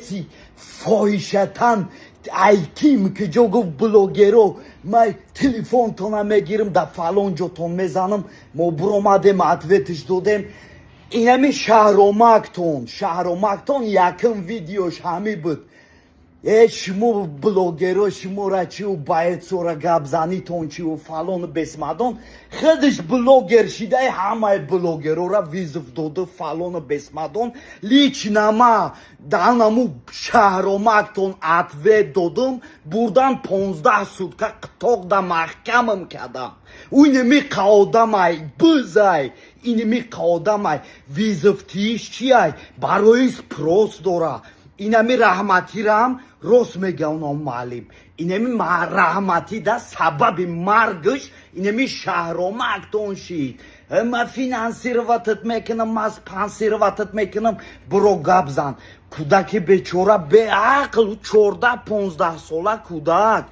کسی فاحشتاً айтим که جوگو بلوگرو من تلفن تونم میگیرم در فلان جا تون میزنم ما برامدم اتویتش دادم اینمی شهرامکتون یکم ویدیوش همی بود شما بلوگرو شما را چی و باید سورا گبزنی تون چی و فلان بسمدان خودش بلوگر شده همه بلوگرو را ویزف داده فلان بسمدان لیچ نما دانمو شهرامکتون اتوه دادم بردن 15 سوتکا قطاق دا محکمم کردم اینمی قادمای بزای اینمی قادمای ویزفتیش چیای برای سپروس داره اینمی رحمتی رام روز میگم معلم اینمی رحمتی دا سبب مرگش اینمی شهرامکتون شید ما فینانسیرواتت میکنم ما سپانسیرواتت میکنم برو گبزن کودک بیچاره به عقل 14-15 ساله کودک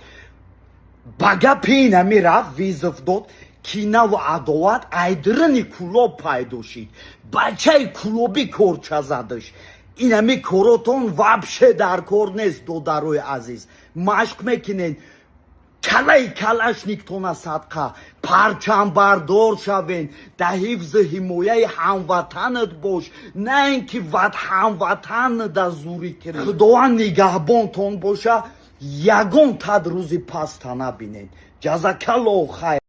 بگه اینمی رفت ویزف داد کینا و عداوت ایدرنی کلوب پیدا شید بچه کلوبی کورچه زدش اینمی کوراتون وابشه در کار نیست دودروی عزیز مشق میکنین کلاشنیکتون صدقه پرچم بردار شوین در حفظ حمایه هموطنت باش نه اینکه هموطن در زوری کنی خداوند نگهبانتون باشه یگان تد روزی پس نبینین جزاک الله خیر